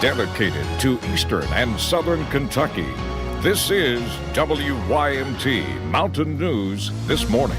dedicated to Eastern and Southern Kentucky. This is WYMT Mountain News This Morning.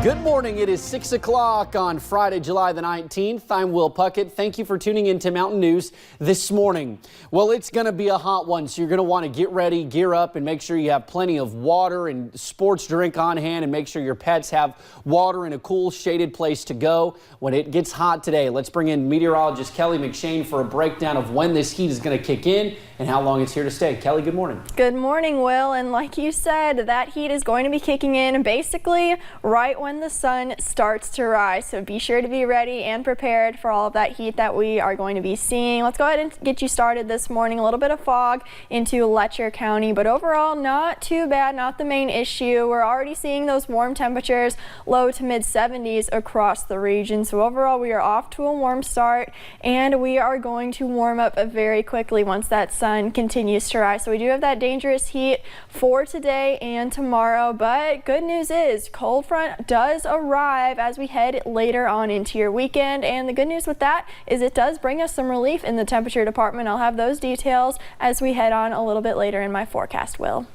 Good morning. It is 6 o'clock on Friday, July the 19th. I'm Will Puckett. Thank you for tuning in to Mountain News this morning. Well, it's going to be a hot one, so you're going to want to get ready, gear up, and make sure you have plenty of water and sports drink on hand, and make sure your pets have water in a cool, shaded place to go when it gets hot today. Let's bring in meteorologist Kelly McShane for a breakdown of when this heat is going to kick in and how long it's here to stay. Kelly, good morning. Good morning, Will. And like you said, that heat is going to be kicking in basically right when the sun starts to rise. So be sure to be ready and prepared for all of that heat that we are going to be seeing. Let's go ahead and get you started this morning. A little bit of fog into Letcher County, but overall not too bad, not the main issue. We're already seeing those warm temperatures, low to mid 70s across the region. So overall we are off to a warm start, and we are going to warm up very quickly once that sun continues to rise. So we do have that dangerous heat for today and tomorrow, but good news is cold front does arrive as we head later on into your weekend, and the good news with that is it does bring us some relief in the temperature department. I'll have those details as we head on a little bit later in my forecast, Will.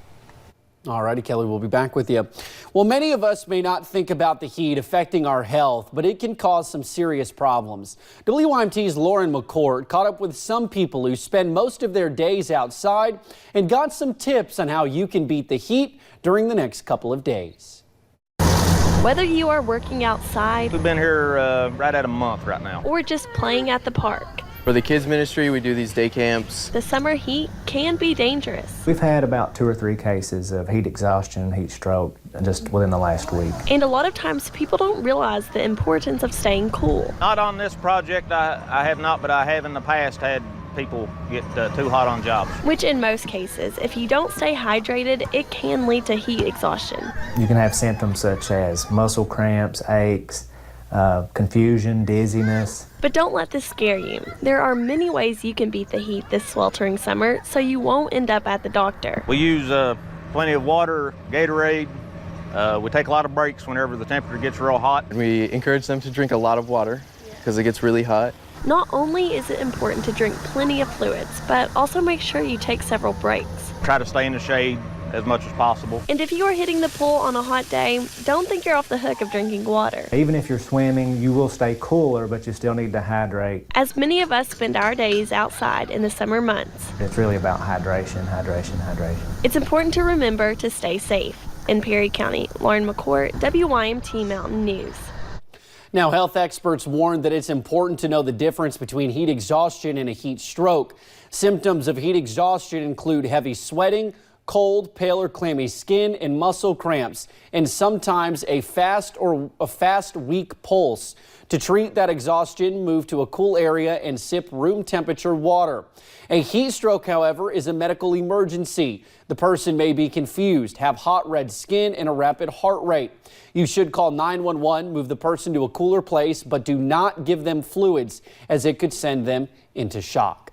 All righty, Kelly, we'll be back with you. Well, many of us may not think about the heat affecting our health, but it can cause some serious problems. WYMT's Lauren McCourt caught up with some people who spend most of their days outside and got some tips on how you can beat the heat during the next couple of days. Whether you are working outside, we've been here right at a month right now, or just playing at the park, for the kids ministry, we do these day camps. the summer heat can be dangerous. We've had about 2 or 3 cases of heat exhaustion, heat stroke, just within the last week. And a lot of times people don't realize the importance of staying cool. Not on this project, I have not, but I have in the past had people get too hot on jobs. Which in most cases, if you don't stay hydrated, it can lead to heat exhaustion. You can have symptoms such as muscle cramps, aches, confusion, dizziness. But don't let this scare you. There are many ways you can beat the heat this sweltering summer, so you won't end up at the doctor. We use plenty of water, Gatorade. We take a lot of breaks whenever the temperature gets real hot. We encourage them to drink a lot of water because it gets really hot. Not only is it important to drink plenty of fluids, but also make sure you take several breaks. Try to stay in the shade as much as possible. And if you are hitting the pool on a hot day, don't think you're off the hook of drinking water. Even if you're swimming, you will stay cooler, but you still need to hydrate. As many of us spend our days outside in the summer months, It's really about hydration, hydration, hydration. it's important to remember to stay safe. In Perry County, Lauren McCourt, WYMT Mountain News. Now, health experts warn that it's important to know the difference between heat exhaustion and a heat stroke. Symptoms of heat exhaustion include heavy sweating, cold, pale or clammy skin, and muscle cramps, and sometimes a fast, weak pulse. To treat that exhaustion, move to a cool area and sip room temperature water. A heat stroke, however, is a medical emergency. The person may be confused, have hot red skin, and a rapid heart rate. You should call 911, move the person to a cooler place, but do not give them fluids, as it could send them into shock.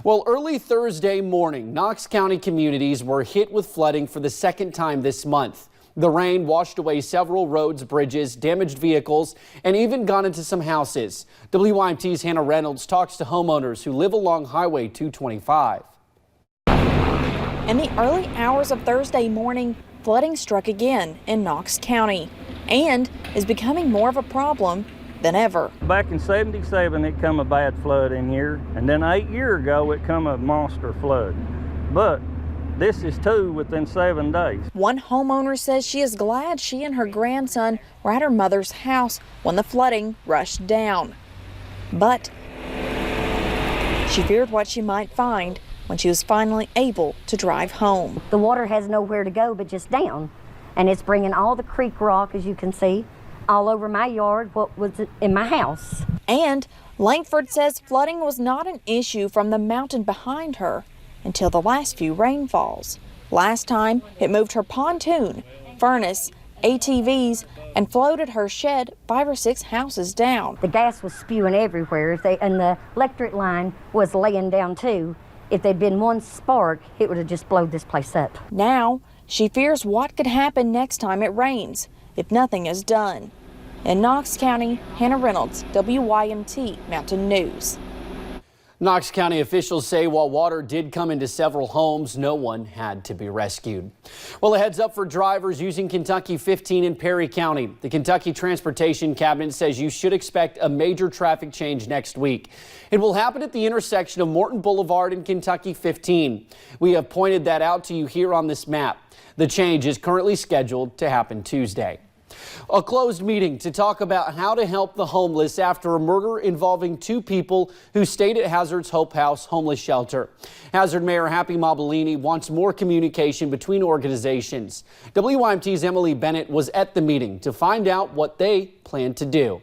Well, early Thursday morning, Knox County communities were hit with flooding for the second time this month. The rain washed away several roads, bridges, damaged vehicles, and even got into some houses. WYMT's Hannah Reynolds talks to homeowners who live along Highway 225. In the early hours of Thursday morning, flooding struck again in Knox County and is becoming more of a problem than ever. Back in '77, it come a bad flood in here, and then 8 years ago, it come a monster flood. But this is 2 within 7 days. One homeowner says she is glad she and her grandson were at her mother's house when the flooding rushed down. But she feared what she might find when she was finally able to drive home. The water has nowhere to go but just down, and it's bringing all the creek rock, as you can see, all over my yard, what was in my house. And Langford says flooding was not an issue from the mountain behind her until the last few rainfalls. Last time, it moved her pontoon, furnace, ATVs, and floated her shed 5 or 6 houses down. The gas was spewing everywhere, and the electric line was laying down too. If there'd been one spark, it would have just blown this place up. Now, she fears what could happen next time it rains if nothing is done. In Knox County, Hannah Reynolds, WYMT Mountain News. Knox County officials say while water did come into several homes, no one had to be rescued. Well, a heads up for drivers using Kentucky 15 in Perry County. The Kentucky Transportation Cabinet says you should expect a major traffic change next week. It will happen at the intersection of Morton Boulevard and Kentucky 15. We have pointed that out to you here on this map. The change is currently scheduled to happen Tuesday. A closed meeting to talk about how to help the homeless after a murder involving two people who stayed at Hazard's Hope House homeless shelter. Hazard Mayor Happy Mobilini wants more communication between organizations. WYMT's Emily Bennett was at the meeting to find out what they plan to do.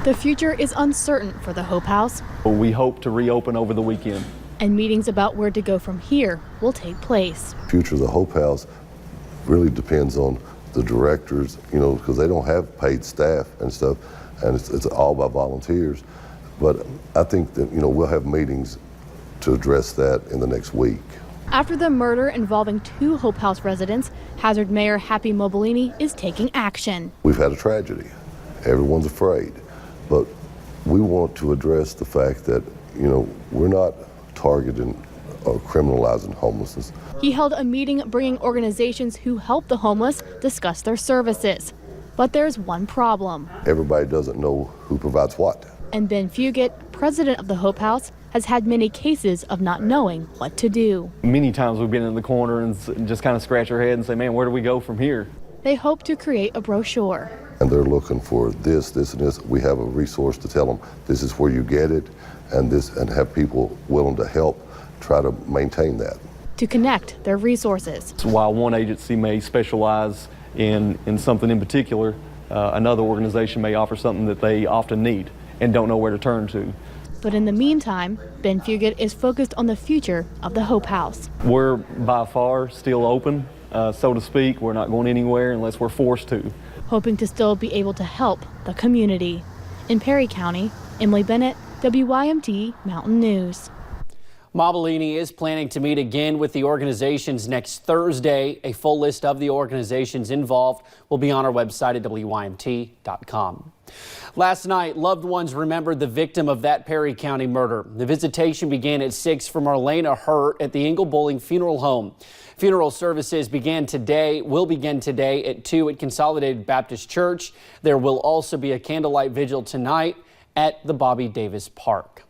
The future is uncertain for the Hope House. We hope to reopen over the weekend. And meetings about where to go from here will take place. The future of the Hope House really depends on the directors, because they don't have paid staff and stuff, and it's all by volunteers. But I think that, we'll have meetings to address that in the next week. After the murder involving two Hope House residents, Hazard Mayor Happy Mobilini is taking action. We've had a tragedy. Everyone's afraid. But we want to address the fact that, we're not targeting or criminalizing homelessness. He held a meeting bringing organizations who help the homeless discuss their services. But there's one problem. Everybody doesn't know who provides what. And Ben Fugit, president of the Hope House, has had many cases of not knowing what to do. Many times we've been in the corner and just kind of scratch our head and say, man, where do we go from here? They hope to create a brochure. And they're looking for this, and this. We have a resource to tell them this is where you get it, and have people willing to help try to maintain that. To connect their resources. So while one agency may specialize in something in particular, another organization may offer something that they often need and don't know where to turn to. But in the meantime, Ben Fugit is focused on the future of the Hope House. We're by far still open, so to speak. We're not going anywhere unless we're forced to. Hoping to still be able to help the community. In Perry County, Emily Bennett, WYMT Mountain News. Mobilini is planning to meet again with the organizations next Thursday. A full list of the organizations involved will be on our website at WYMT.com. Last night, loved ones remembered the victim of that Perry County murder. The visitation began at 6 for Marlena Hurt at the Engle Bowling Funeral Home. Funeral services will begin today at 2 at Consolidated Baptist Church. There will also be a candlelight vigil tonight at the Bobby Davis Park.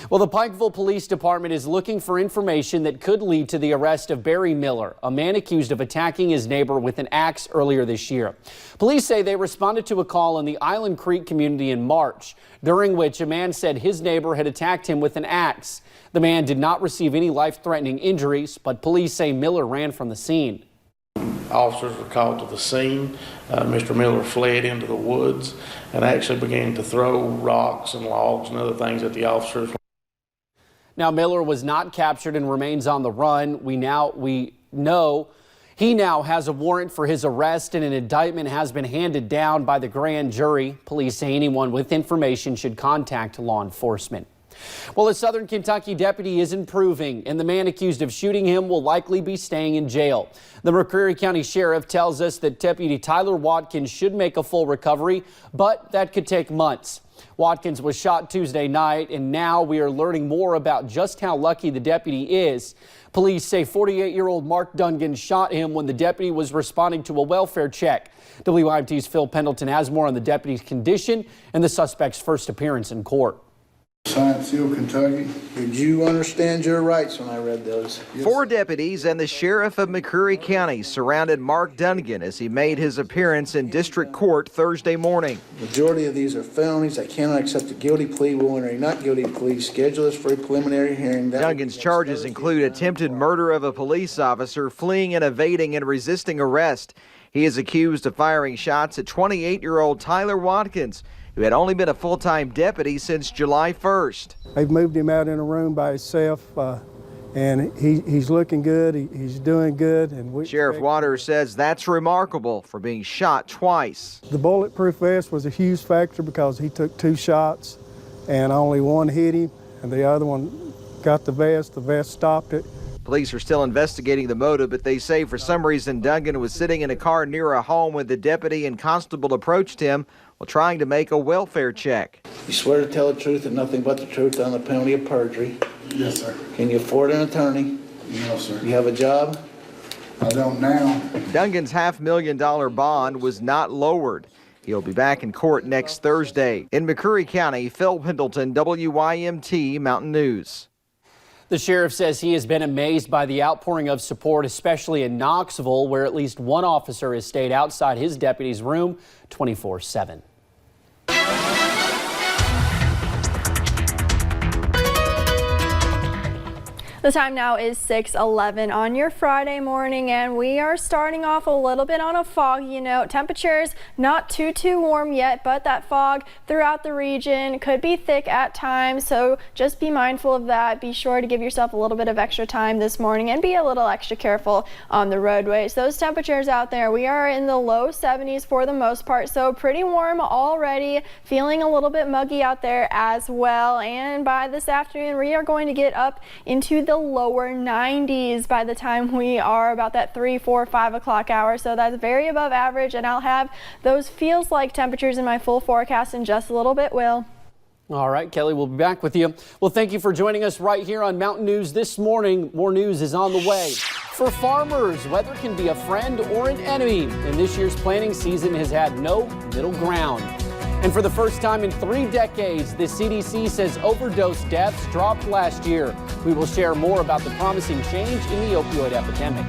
Well, the Pikeville Police Department is looking for information that could lead to the arrest of Barry Miller, a man accused of attacking his neighbor with an axe earlier this year. Police say they responded to a call in the Island Creek community in March, during which a man said his neighbor had attacked him with an axe. The man did not receive any life-threatening injuries, but police say Miller ran from the scene. Officers were called to the scene. Mr. Miller fled into the woods and actually began to throw rocks and logs and other things at the officers. Now, Miller was not captured and remains on the run. We know he now has a warrant for his arrest and an indictment has been handed down by the grand jury. Police say anyone with information should contact law enforcement. Well, a Southern Kentucky deputy is improving, and the man accused of shooting him will likely be staying in jail. The McCreary County Sheriff tells us that Deputy Tyler Watkins should make a full recovery, but that could take months. Watkins was shot Tuesday night, and now we are learning more about just how lucky the deputy is. Police say 48-year-old Mark Dungan shot him when the deputy was responding to a welfare check. WYMT's Phil Pendleton has more on the deputy's condition and the suspect's first appearance in court. Scienceville, Kentucky. Did you understand your rights when I read those? Yes. 4 deputies and the sheriff of McCreary County surrounded Mark Dungan as he made his appearance in district court Thursday morning. Majority of these are felonies. I cannot accept a guilty plea. Will enter a not guilty plea. Schedule us for a preliminary hearing. Dungan's charges include attempted murder of a police officer, fleeing and evading and resisting arrest. He is accused of firing shots at 28-year-old Tyler Watkins, who had only been a full-time deputy since July 1st. They've moved him out in a room by himself, and he's looking good. He's doing good. And Sheriff Waters says that's remarkable for being shot twice. The bulletproof vest was a huge factor because he took 2 shots, and only one hit him, and the other one got the vest. The vest stopped it. Police are still investigating the motive, but they say for some reason Dungan was sitting in a car near a home when the deputy and constable approached him while trying to make a welfare check. You swear to tell the truth and nothing but the truth on the penalty of perjury? Yes, sir. Can you afford an attorney? No, sir. You have a job? I don't now. Dungan's $500,000 bond was not lowered. He'll be back in court next Thursday. In McCreary County, Phil Pendleton, WYMT Mountain News. The sheriff says he has been amazed by the outpouring of support, especially in Knoxville, where at least one officer has stayed outside his deputy's room 24/7. The time now is 6:11 on your Friday morning, and we are starting off a little bit on a foggy note. Temperatures not too warm yet, but that fog throughout the region could be thick at times, so just be mindful of that. Be sure to give yourself a little bit of extra time this morning and be a little extra careful on the roadways. Those temperatures out there, we are in the low 70s for the most part, so pretty warm already. Feeling a little bit muggy out there as well, and by this afternoon we are going to get up into the lower 90s by the time we are about that 3, 4, 5 o'clock hour, so that's very above average, and I'll have those feels like temperatures in my full forecast in just a little bit, Will. All right, Kelly, we'll be back with you. Well, thank you for joining us right here on Mountain News this morning. More news is on the way. For farmers, weather can be a friend or an enemy, and this year's planting season has had no middle ground. And for the first time in 3 decades, the CDC says overdose deaths dropped last year. We will share more about the promising change in the opioid epidemic.